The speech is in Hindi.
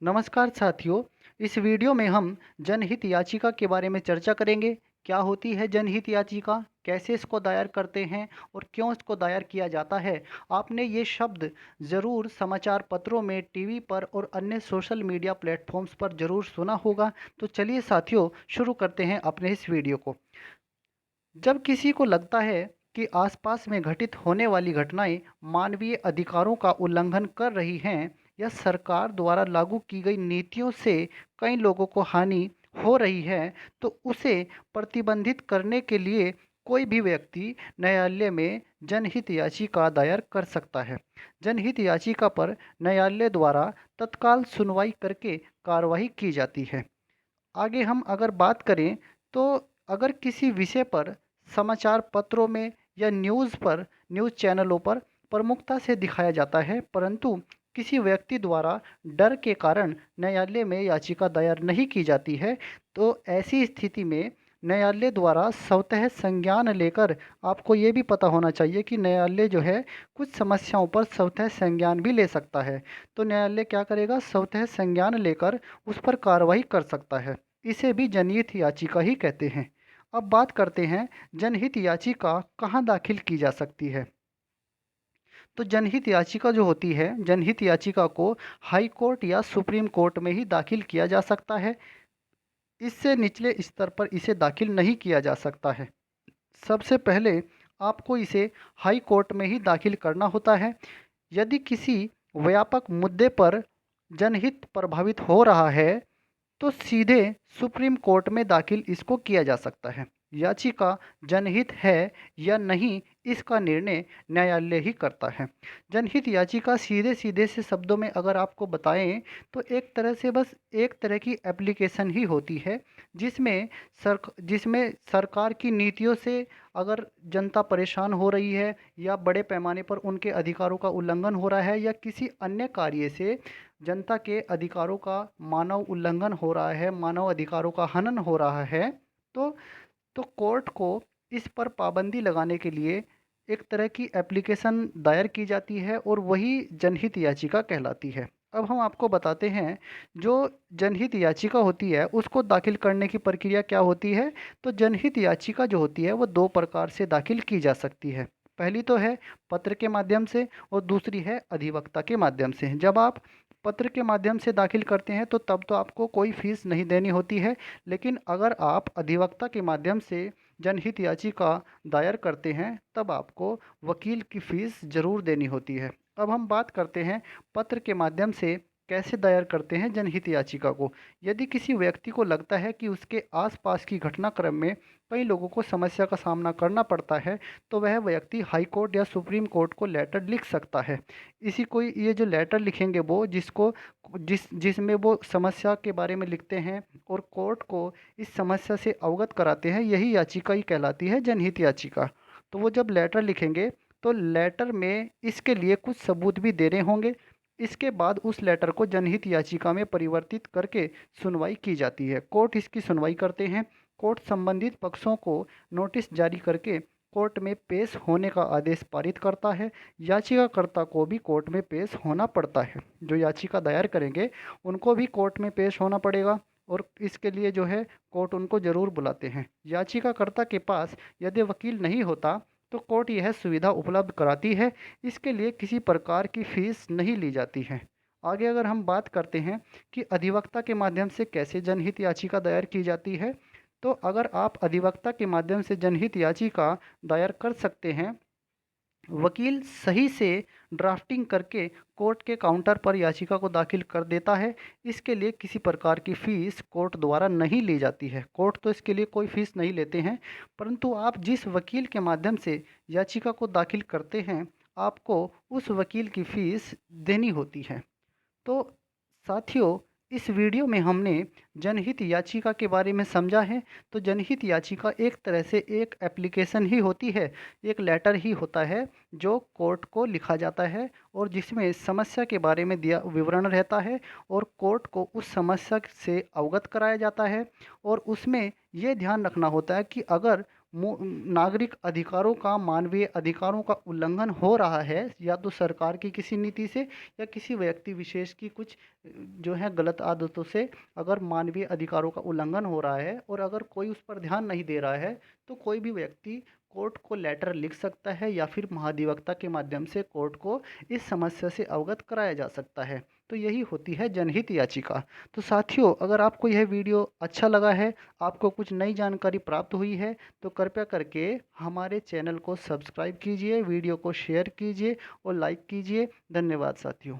नमस्कार साथियों। इस वीडियो में हम जनहित याचिका के बारे में चर्चा करेंगे। क्या होती है जनहित याचिका, कैसे इसको दायर करते हैं और क्यों इसको दायर किया जाता है। आपने ये शब्द ज़रूर समाचार पत्रों में, टीवी पर और अन्य सोशल मीडिया प्लेटफॉर्म्स पर ज़रूर सुना होगा। तो चलिए साथियों, शुरू करते हैं अपने इस वीडियो को। जब किसी को लगता है कि आसपास में घटित होने वाली घटनाएं मानवीय अधिकारों का उल्लंघन कर रही हैं या सरकार द्वारा लागू की गई नीतियों से कई लोगों को हानि हो रही है, तो उसे प्रतिबंधित करने के लिए कोई भी व्यक्ति न्यायालय में जनहित याचिका दायर कर सकता है। जनहित याचिका पर न्यायालय द्वारा तत्काल सुनवाई करके कार्रवाई की जाती है। आगे हम अगर बात करें, तो अगर किसी विषय पर समाचार पत्रों में या न्यूज़ चैनलों पर प्रमुखता से दिखाया जाता है, परंतु किसी व्यक्ति द्वारा डर के कारण न्यायालय में याचिका दायर नहीं की जाती है, तो ऐसी स्थिति में न्यायालय द्वारा स्वतः संज्ञान लेकर, आपको ये भी पता होना चाहिए कि न्यायालय जो है कुछ समस्याओं पर स्वतः संज्ञान भी ले सकता है। तो न्यायालय क्या करेगा, स्वतः संज्ञान लेकर उस पर कार्रवाई कर सकता है। इसे भी जनहित याचिका ही कहते हैं। अब बात करते हैं जनहित याचिका कहाँ दाखिल की जा सकती है। तो जनहित याचिका जो होती है, जनहित याचिका को हाई कोर्ट या सुप्रीम कोर्ट में ही दाखिल किया जा सकता है। इससे निचले स्तर पर इसे दाखिल नहीं किया जा सकता है। सबसे पहले आपको इसे हाई कोर्ट में ही दाखिल करना होता है। यदि किसी व्यापक मुद्दे पर जनहित प्रभावित हो रहा है, तो सीधे सुप्रीम कोर्ट में दाखिल इसको किया जा सकता है। याचिका जनहित है या नहीं, इसका निर्णय न्यायालय ही करता है। जनहित याचिका सीधे सीधे से शब्दों में अगर आपको बताएं, तो एक तरह से बस एक तरह की एप्लीकेशन ही होती है, जिसमें सरकार की नीतियों से अगर जनता परेशान हो रही है या बड़े पैमाने पर उनके अधिकारों का उल्लंघन हो रहा है या किसी अन्य कार्य से जनता के अधिकारों का मानव उल्लंघन हो रहा है, मानव अधिकारों का हनन हो रहा है, तो कोर्ट को इस पर पाबंदी लगाने के लिए एक तरह की एप्लीकेशन दायर की जाती है और वही जनहित याचिका कहलाती है। अब हम आपको बताते हैं, जो जनहित याचिका होती है उसको दाखिल करने की प्रक्रिया क्या होती है। तो जनहित याचिका जो होती है वो दो प्रकार से दाखिल की जा सकती है। पहली तो है पत्र के माध्यम से और दूसरी है अधिवक्ता के माध्यम से। जब आप पत्र के माध्यम से दाखिल करते हैं तो तब तो आपको कोई फीस नहीं देनी होती है, लेकिन अगर आप अधिवक्ता के माध्यम से जनहित याचिका दायर करते हैं तब आपको वकील की फीस ज़रूर देनी होती है। अब हम बात करते हैं पत्र के माध्यम से कैसे दायर करते हैं जनहित याचिका को। यदि किसी व्यक्ति को लगता है कि उसके आसपास की घटनाक्रम में कई लोगों को समस्या का सामना करना पड़ता है, तो वह व्यक्ति हाई कोर्ट या सुप्रीम कोर्ट को लेटर लिख सकता है। इसी को ये जो लेटर लिखेंगे वो जिसमें वो समस्या के बारे में लिखते हैं और कोर्ट को इस समस्या से अवगत कराते हैं, यही याचिका ही कहलाती है जनहित याचिका। तो वो जब लेटर लिखेंगे तो लेटर में इसके लिए कुछ सबूत भी देने होंगे। इसके बाद उस लेटर को जनहित याचिका में परिवर्तित करके सुनवाई की जाती है। कोर्ट इसकी सुनवाई करते हैं। कोर्ट संबंधित पक्षों को नोटिस जारी करके कोर्ट में पेश होने का आदेश पारित करता है। याचिकाकर्ता को भी कोर्ट में पेश होना पड़ता है। जो याचिका दायर करेंगे उनको भी कोर्ट में पेश होना पड़ेगा और इसके लिए जो है कोर्ट उनको ज़रूर बुलाते हैं। याचिकाकर्ता के पास यदि वकील नहीं होता तो कोर्ट यह सुविधा उपलब्ध कराती है। इसके लिए किसी प्रकार की फीस नहीं ली जाती है। आगे अगर हम बात करते हैं कि अधिवक्ता के माध्यम से कैसे जनहित याचिका दायर की जाती है, तो अगर आप अधिवक्ता के माध्यम से जनहित याचिका दायर कर सकते हैं, वकील सही से ड्राफ्टिंग करके कोर्ट के काउंटर पर याचिका को दाखिल कर देता है। इसके लिए किसी प्रकार की फ़ीस कोर्ट द्वारा नहीं ली जाती है। कोर्ट तो इसके लिए कोई फ़ीस नहीं लेते हैं, परंतु आप जिस वकील के माध्यम से याचिका को दाखिल करते हैं, आपको उस वकील की फ़ीस देनी होती है। तो साथियों, इस वीडियो में हमने जनहित याचिका के बारे में समझा है। तो जनहित याचिका एक तरह से एक एप्लीकेशन ही होती है, एक लेटर ही होता है जो कोर्ट को लिखा जाता है और जिसमें समस्या के बारे में दिया विवरण रहता है और कोर्ट को उस समस्या से अवगत कराया जाता है। और उसमें ये ध्यान रखना होता है कि अगर नागरिक अधिकारों का, मानवीय अधिकारों का उल्लंघन हो रहा है, या तो सरकार की किसी नीति से या किसी व्यक्ति विशेष की कुछ जो है गलत आदतों से, अगर मानवीय अधिकारों का उल्लंघन हो रहा है और अगर कोई उस पर ध्यान नहीं दे रहा है, तो कोई भी व्यक्ति कोर्ट को लेटर लिख सकता है या फिर महाधिवक्ता के माध्यम से कोर्ट को इस समस्या से अवगत कराया जा सकता है। तो यही होती है जनहित याचिका। तो साथियों, अगर आपको यह वीडियो अच्छा लगा है, आपको कुछ नई जानकारी प्राप्त हुई है, तो कृपया करके हमारे चैनल को सब्सक्राइब कीजिए, वीडियो को शेयर कीजिए और लाइक कीजिए। धन्यवाद साथियों।